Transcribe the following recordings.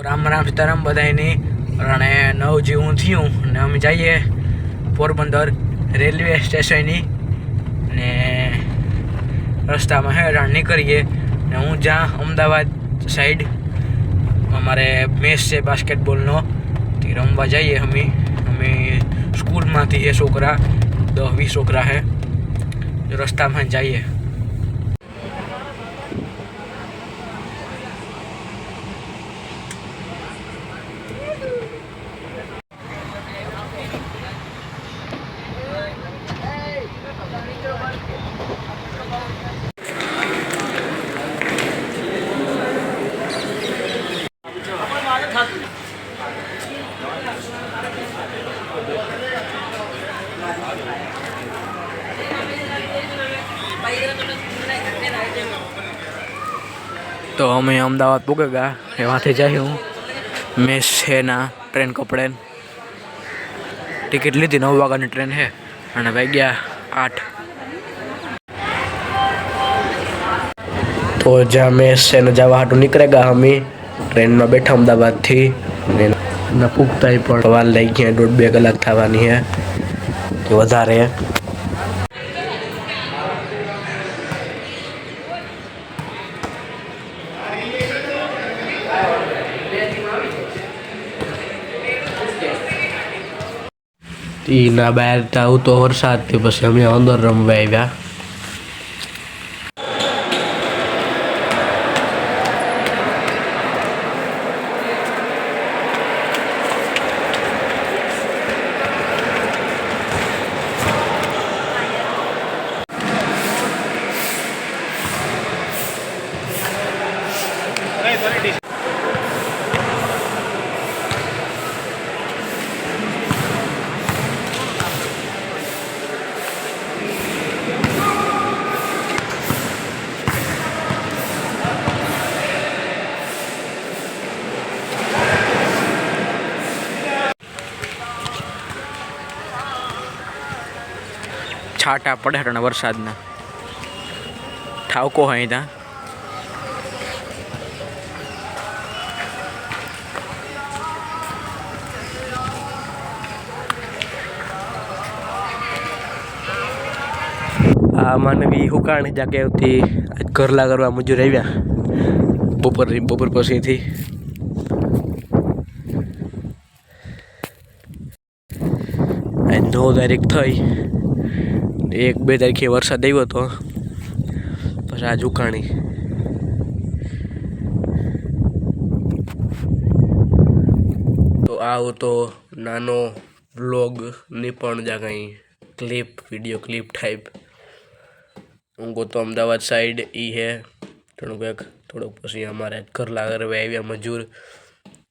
राम राम सीताराम बधाई अने 9 जेवुं थयुं ने अमे जाइए पोरबंदर रेलवे स्टेशन ने रस्ता में है निकलिए ने हूँ जा अमदावाद साइड अमारे मैच से बास्केटबॉल नो रमवा जाइए। अमे स्कूल में है छोकरा 10-20 छोकरा है जो रस्ता में जाइए। तो અમે અમદાવાદ પૂગે ગયા એવાથી જાય હું મેસ છે ના ટ્રેન કપડે ટિકિટ લીધી 9 વાગ્યાની ટ્રેન છે અને વાગ્યા 8। तो જ્યાં મેસ છે ને જવા હાટું નીકળેગા અમે ટ્રેનમાં બેઠા અમદાવાદથી ને ન પૂગતાય પણ વાર લઈ ગયા 1.5-2 કલાક થવાની છે કે વધારે। ना बहार आऊँ तो वरसाद थी पछी अमे अंदर रमवा आव्या। छाटा पड़े हटना वरसाद ना ठावको है ત્યાં आ मानवी हुकाणी जाके थी घरला करवा मजूर आव्या बपोर पछी थी 9 तारीख थई 1-2 तारीखे वरसाद આવ્યો હતો પછી આ ઉકાણી। तो आओ तो नानो व्लॉग ની પણ જા કઈ ક્લિપ વિડિયો ક્લિપ टाइप उनको तो अमदावाद साइड ई है थोड़ो पछी अमारे घरला करवा आव्या मजूर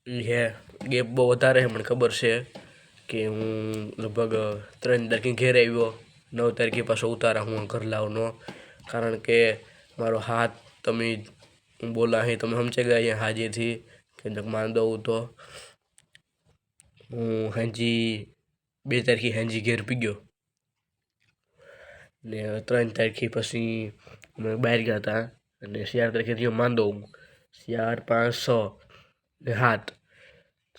ई है। गैप बहुत वधारे है मने खबर है कि हूँ लगभग 3 तारीखे घेर आव्यो 9 तारीखे पाछो उतारा हूँ घरलाओनो कारण के मारो हाथ तमे बोला है तमे समझे गया हाजे थी कि मान दो तो हूँ हाजी 2 तारीखे हाजी घेर पी गयो ने 3 तारीखे पछी मैं बहार गया था ने 4 तारीखे थी मांदो 4, 5, 6 ने 7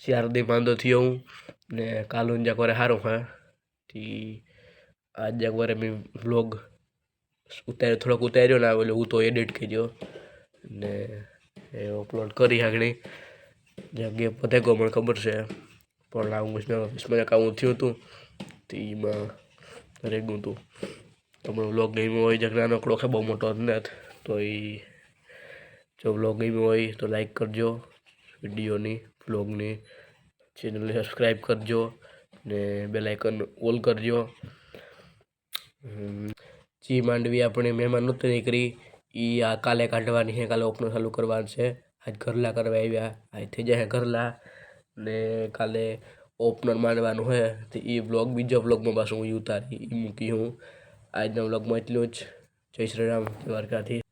4 दी मांदो थयो हूँ ने कालून जा करे हारो है थी आज जा करे मैं व्लॉग उतार थोड़ा उतार्यो ना बोले हूँ तो एडिट कर्यो ने अपलोड करी आगणी जगे पते को मन खबर से पण आऊँ इसमें काऊँ थयुं तू ती में रेगुं तू तमने व्लॉग गम्यो होय जक नानकड़ो है बहु मोटो नथ तो ई जो व्लॉग गम्यो होय तो लाइक करजो विडियो नी व्लॉग नी चेनल ने सब्सक्राइब करजो ने बेल आइकन ऑल करजो। जी मांडवी अपने मेहमान नहोती निकली ई आ काले काढवानी है काले ओपनर चालू करवानुं छे आज घरला करवा आव्या आज थई जाए घरला ने काले ओपनर मांडवानुं है तो ई व्लॉग बीजो व्लॉग में पाछुं उतारी ई मूकी हूँ। आज व्लॉग में एटलुं ज। जय श्री राम द्वारकाधीश।